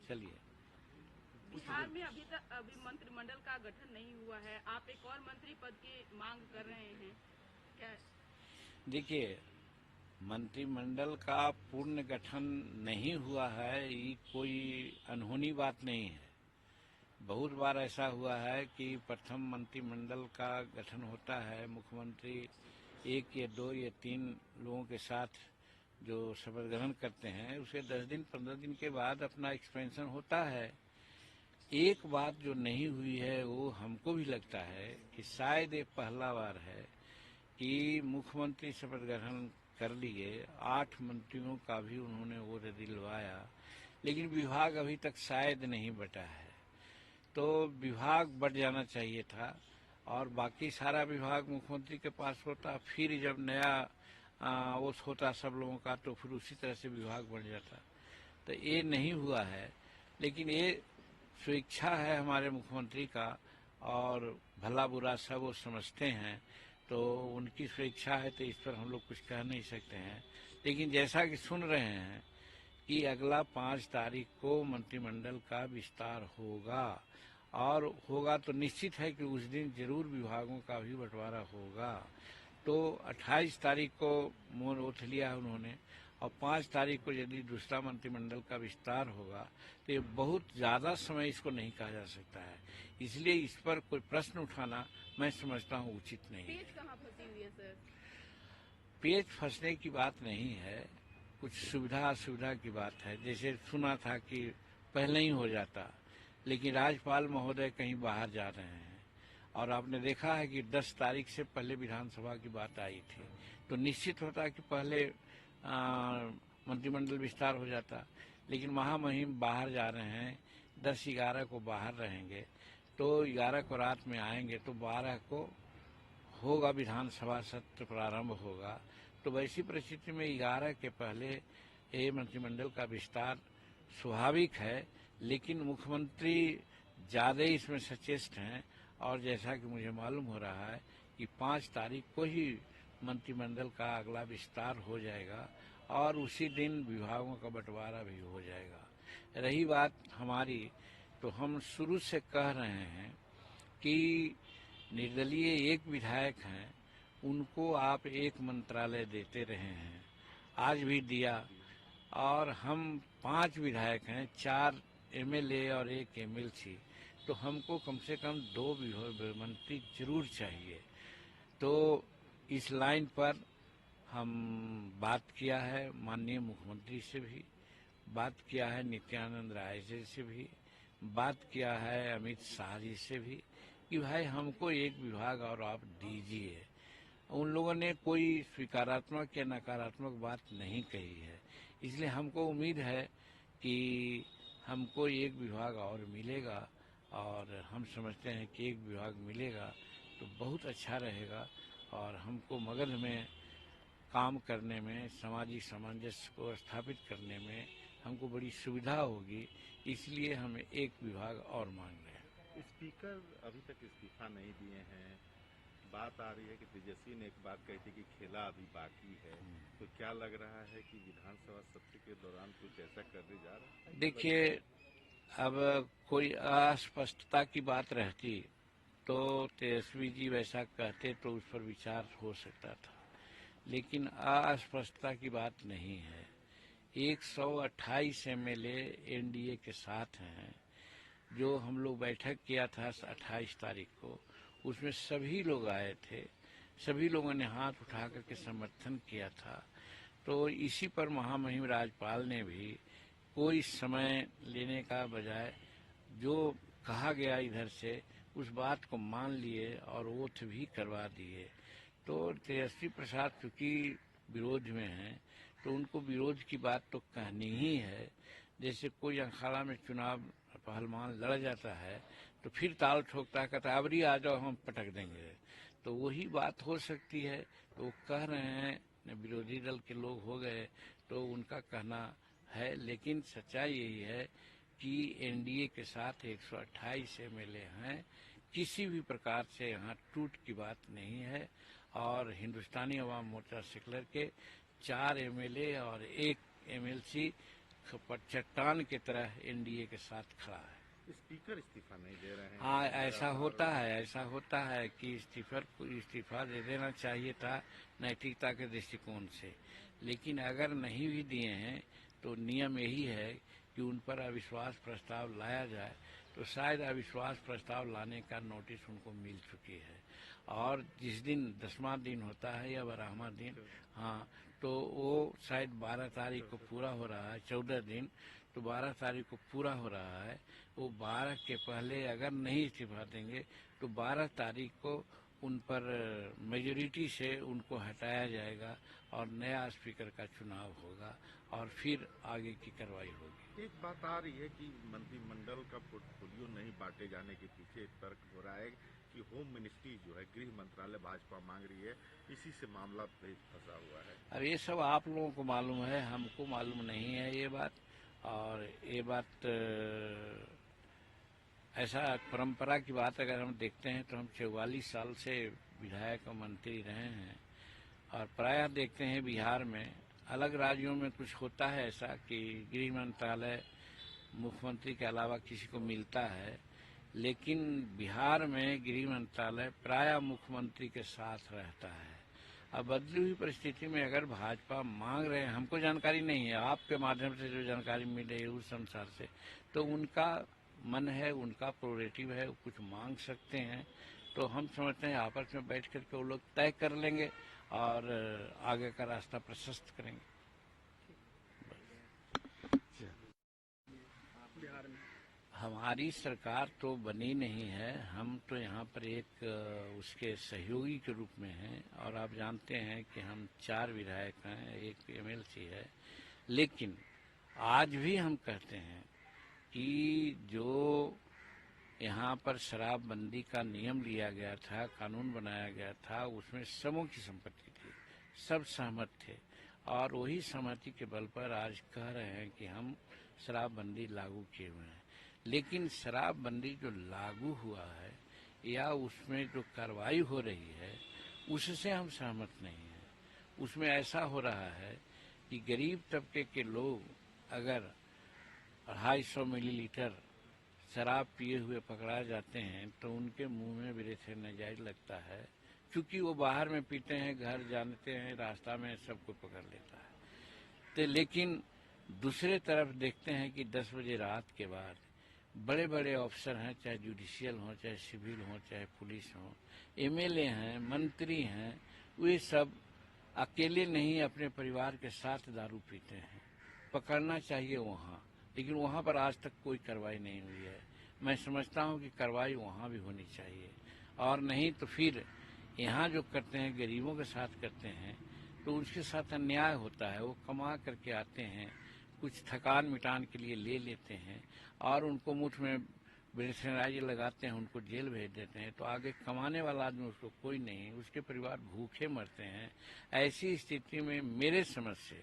चलिए। बिहार में अभी मंत्रिमंडल का गठन नहीं हुआ है, आप एक और मंत्री पद की मांग कर रहे हैं क्या? देखिए, मंत्रिमंडल का पूर्ण गठन नहीं हुआ है, ये कोई अनहोनी बात नहीं है। बहुत बार ऐसा हुआ है कि प्रथम मंत्रिमंडल का गठन होता है, मुख्यमंत्री 1 या 2 या 3 लोगों के साथ जो शपथ ग्रहण करते हैं, उसे 10 दिन 15 दिन के बाद अपना एक्सपेंशन होता है। एक बात जो नहीं हुई है वो हमको भी लगता है कि शायद ये पहला बार है कि मुख्यमंत्री शपथ ग्रहण कर लिए, 8 मंत्रियों का भी उन्होंने वो दिलवाया, लेकिन विभाग अभी तक शायद नहीं बटा है। तो विभाग बढ़ जाना चाहिए था और बाकी सारा विभाग मुख्यमंत्री के पास होता, फिर जब नया वो होता सब लोगों का, तो फिर उसी तरह से विभाग बढ़ जाता। तो ये नहीं हुआ है, लेकिन ये स्वेच्छा है हमारे मुख्यमंत्री का और भला बुरा सब वो समझते हैं, तो उनकी स्वेच्छा है, तो इस पर हम लोग कुछ कह नहीं सकते हैं। लेकिन जैसा कि सुन रहे हैं कि अगला 5 तारीख को मंत्रिमंडल का विस्तार होगा, और होगा तो निश्चित है कि उस दिन जरूर विभागों का भी बंटवारा होगा। तो 28 तारीख को मोन ओथ लिया उन्होंने, और 5 तारीख को यदि दूसरा मंत्रिमंडल का विस्तार होगा तो ये बहुत ज़्यादा समय इसको नहीं कहा जा सकता है। इसलिए इस पर कोई प्रश्न उठाना मैं समझता हूँ उचित नहीं है। पेच कहाँ फंसी हुई है सर? पेच फंसने की बात नहीं है, कुछ सुविधा असुविधा की बात है। जैसे सुना था कि पहले ही हो जाता, लेकिन राज्यपाल महोदय कहीं बाहर जा रहे हैं और आपने देखा है कि 10 तारीख से पहले विधानसभा की बात आई थी, तो निश्चित होता कि पहले मंत्रिमंडल विस्तार हो जाता। लेकिन महामहिम बाहर जा रहे हैं, 10-11 को बाहर रहेंगे, तो 11 को रात में आएंगे, तो 12 को होगा विधानसभा सत्र प्रारंभ होगा। तो वैसी परिस्थिति में 11 के पहले ये मंत्रिमंडल का विस्तार स्वाभाविक है, लेकिन मुख्यमंत्री ज़्यादा इसमें सचेष्ट हैं और जैसा कि मुझे मालूम हो रहा है कि 5 तारीख को ही मंत्रिमंडल का अगला विस्तार हो जाएगा और उसी दिन विभागों का बंटवारा भी हो जाएगा। रही बात हमारी, तो हम शुरू से कह रहे हैं कि निर्दलीय एक विधायक हैं, उनको आप एक मंत्रालय देते रहे हैं, आज भी दिया, और हम 5 विधायक हैं, 4 एमएलए और 1 एमएलसी, तो हमको कम से कम 2 मंत्री जरूर चाहिए। तो इस लाइन पर हम बात किया है माननीय मुख्यमंत्री से भी, बात किया है नित्यानंद राय जी से भी, बात किया है अमित शाह जी से भी कि भाई हमको एक विभाग और आप दीजिए। उन लोगों ने कोई स्वीकारात्मक या नकारात्मक बात नहीं कही है, इसलिए हमको उम्मीद है कि हमको एक विभाग और मिलेगा, और हम समझते हैं कि एक विभाग मिलेगा तो बहुत अच्छा रहेगा और हमको मगध में काम करने में, सामाजिक सामंजस्य को स्थापित करने में हमको बड़ी सुविधा होगी। इसलिए हम एक विभाग और मांग रहे हैं। स्पीकर अभी तक इस्तीफा नहीं दिए हैं, बात आ रही है कि तेजस्वी ने एक बात कही थी कि खेला अभी बाकी है, तो क्या लग रहा है कि विधानसभा सत्र के दौरान कुछ ऐसा करने जा रहा है? देखिए, अब कोई अस्पष्टता की बात रहती तो तेजस्वी जी वैसा कहते तो उस पर विचार हो सकता था, लेकिन अस्पष्टता की बात नहीं है। 128 एमएलए एनडीए के साथ हैं। जो हम लोग बैठक किया था 28 तारीख को, उसमें सभी लोग आए थे, सभी लोगों ने हाथ उठा करके समर्थन किया था। तो इसी पर महामहिम राज्यपाल ने भी कोई समय लेने का बजाय जो कहा गया इधर से उस बात को मान लिए और ओथ भी करवा दिए। तो तेजस्वी प्रसाद चूंकि विरोध में हैं, तो उनको विरोध की बात तो कहनी ही है। जैसे कोई अखाड़ा में चुनाव पहलवान लड़ जाता है तो फिर ताल ठोकता है, कहता है अबरी आ जाओ हम पटक देंगे, तो वही बात हो सकती है। तो वो कह रहे हैं, विरोधी दल के लोग हो गए तो उनका कहना है, लेकिन सच्चाई यही है कि एनडीए के साथ 128 एमएलए हैं, किसी भी प्रकार से यहाँ टूट की बात नहीं है। और हिंदुस्तानी अवाम मोर्चा सेकुलर के 4 एमएलए और 1 एमएलसी पर चट्टान की तरह एनडीए के साथ खड़ा है। स्पीकर इस्तीफा नहीं दे रहे हैं। हाँ, ऐसा होता है कि इस्तीफा दे देना चाहिए था नैतिकता के दृष्टिकोण से, लेकिन अगर नहीं भी दिए हैं तो नियम यही है कि उन पर अविश्वास प्रस्ताव लाया जाए। तो शायद अविश्वास प्रस्ताव लाने का नोटिस उनको मिल चुकी है, और जिस दिन 10वां दिन होता है या 12वां दिन, हाँ, तो वो शायद 12 तारीख को पूरा हो रहा है, 14 दिन, तो 12 तारीख को पूरा हो रहा है। वो 12 के पहले अगर नहीं इस्तीफा देंगे तो 12 तारीख को उन पर मेजोरिटी से उनको हटाया जाएगा और नया स्पीकर का चुनाव होगा और फिर आगे की कार्रवाई होगी। एक बात आ रही है कि मंत्रिमंडल का पोर्टफोलियो नहीं बांटे जाने के पीछे एक तर्क हो रहा है कि होम मिनिस्ट्री जो है, गृह मंत्रालय भाजपा मांग रही है, इसी से मामला फंसा हुआ है। अब ये सब आप लोगों को मालूम है, हमको मालूम नहीं है ये बात। और ये बात ऐसा परंपरा की बात अगर हम देखते हैं तो हम 44 साल से विधायक और मंत्री रहे हैं, और प्रायः देखते हैं बिहार में, अलग राज्यों में कुछ होता है ऐसा कि गृह मंत्रालय मुख्यमंत्री के अलावा किसी को मिलता है, लेकिन बिहार में गृह मंत्रालय प्रायः मुख्यमंत्री के साथ रहता है। अब बदली हुई परिस्थिति में अगर भाजपा मांग रहे हैं, हमको जानकारी नहीं है, आपके माध्यम से जो जानकारी मिल रही है उस अनुसार से, तो उनका मन है, उनका प्रोरेटिव है, कुछ मांग सकते हैं। तो हम समझते हैं आपस में बैठ करके वो लोग तय कर लेंगे और आगे का रास्ता प्रशस्त करेंगे। हमारी सरकार तो बनी नहीं है, हम तो यहाँ पर एक उसके सहयोगी के रूप में हैं, और आप जानते हैं कि हम 4 विधायक हैं, 1 एमएलसी है। लेकिन आज भी हम कहते हैं कि जो यहाँ पर शराबबंदी का नियम लिया गया था, कानून बनाया गया था, उसमें सबों की संपत्ति थी, सब सहमत थे, और वही सहमति के बल पर आज कह रहे हैं कि हम शराबबंदी लागू किए हुए हैं। लेकिन शराबबंदी जो लागू हुआ है या उसमें जो कार्रवाई हो रही है, उससे हम सहमत नहीं हैं। उसमें ऐसा हो रहा है कि गरीब तबके के लोग अगर 250 मिलीलीटर शराब पिए हुए पकड़ा जाते हैं तो उनके मुंह में ब्रेथ नाजायज लगता है, क्योंकि वो बाहर में पीते हैं, घर जानते हैं, रास्ता में सबको पकड़ लेता है। तो लेकिन दूसरे तरफ देखते हैं कि 10 बजे रात के बाद बड़े बड़े अफसर हैं, चाहे जुडिशियल हो, चाहे सिविल हो, चाहे पुलिस हो, एमएलए हैं, मंत्री हैं, वे सब अकेले नहीं अपने परिवार के साथ दारू पीते हैं। पकड़ना चाहिए वहाँ, लेकिन वहाँ पर आज तक कोई कार्रवाई नहीं हुई है। मैं समझता हूँ कि कार्रवाई वहाँ भी होनी चाहिए, और नहीं तो फिर यहाँ जो करते हैं गरीबों के साथ करते हैं तो उसके साथ अन्याय होता है। वो कमा करके आते हैं, कुछ थकान मिटान के लिए ले लेते हैं और उनको मुठ में ब्रेथनाइजर लगाते हैं, उनको जेल भेज देते हैं, तो आगे कमाने वाला आदमी उसको कोई नहीं, उसके परिवार भूखे मरते हैं। ऐसी स्थिति में मेरे समझ से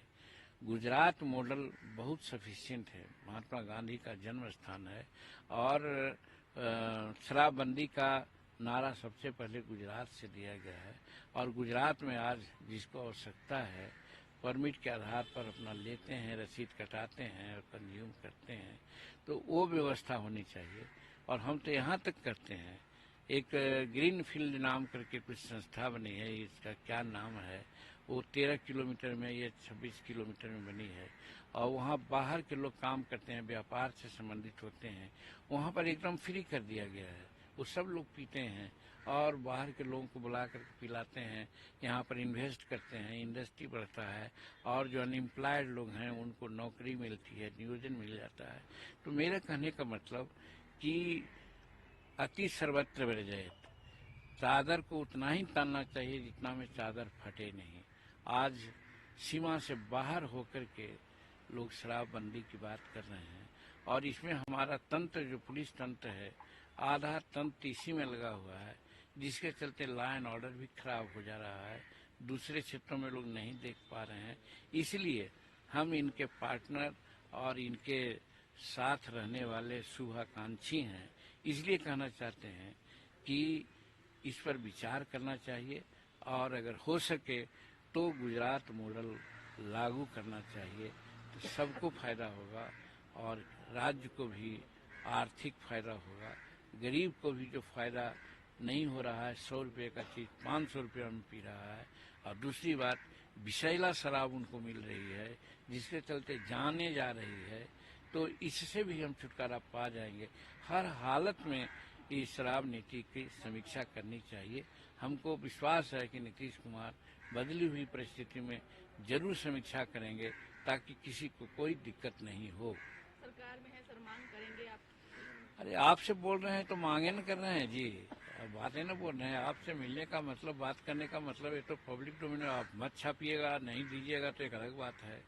गुजरात मॉडल बहुत सफिशिएंट है। महात्मा गांधी का जन्म स्थान है, और शराबबंदी का नारा सबसे पहले गुजरात से दिया गया है, और गुजरात में आज जिसको आवश्यकता है परमिट के आधार पर अपना लेते हैं, रसीद कटाते हैं और कंज्यूम करते हैं, तो वो व्यवस्था होनी चाहिए। और हम तो यहाँ तक करते हैं, एक ग्रीन फील्ड नाम करके कुछ संस्था बनी है, इसका क्या नाम है, वो 13 किलोमीटर में या 26 किलोमीटर में बनी है, और वहाँ बाहर के लोग काम करते हैं, व्यापार से संबंधित होते हैं, वहाँ पर एकदम फ्री कर दिया गया है। वो सब लोग पीते हैं और बाहर के लोगों को बुला कर पिलाते हैं, यहाँ पर इन्वेस्ट करते हैं, इंडस्ट्री बढ़ता है, और जो अनएम्प्लॉयड लोग हैं उनको नौकरी मिलती है, नियोजन मिल जाता है। तो मेरा कहने का मतलब कि अति सर्वत्र विरजेत, चादर को उतना ही तानना चाहिए जितना में चादर फटे नहीं। आज सीमा से बाहर होकर के लोग शराबबंदी की बात कर रहे हैं, और इसमें हमारा तंत्र, जो पुलिस तंत्र है, आधा तंत्र इसी में लगा हुआ है, जिसके चलते लॉ एंड ऑर्डर भी खराब हो जा रहा है। दूसरे क्षेत्रों में लोग नहीं देख पा रहे हैं, इसलिए हम इनके पार्टनर और इनके साथ रहने वाले शुभाकांक्षी हैं। इसलिए कहना चाहते हैं कि इस पर विचार करना चाहिए, और अगर हो सके तो गुजरात मॉडल लागू करना चाहिए, तो सबको फायदा होगा और राज्य को भी आर्थिक फायदा होगा। गरीब को भी जो फायदा नहीं हो रहा है, 100 रुपये का चीज 500 रुपये में पी रहा है, और दूसरी बात विषैला शराब उनको मिल रही है जिसके चलते जाने जा रही है, तो इससे भी हम छुटकारा पा जाएंगे। हर हालत में इस शराब नीति की समीक्षा करनी चाहिए। हमको विश्वास है कि नीतीश कुमार बदली हुई परिस्थिति में जरूर समीक्षा करेंगे ताकि किसी को कोई दिक्कत नहीं हो। सरकार में है सर, मांग करेंगे आप? अरे आपसे बोल रहे हैं तो मांगे न कर रहे हैं जी, अब बातें न बोल रहे हैं। आपसे मिलने का मतलब, बात करने का मतलब, ये तो पब्लिक डोमेन है। आप मत छापिएगा, नहीं दीजिएगा तो एक अलग बात है।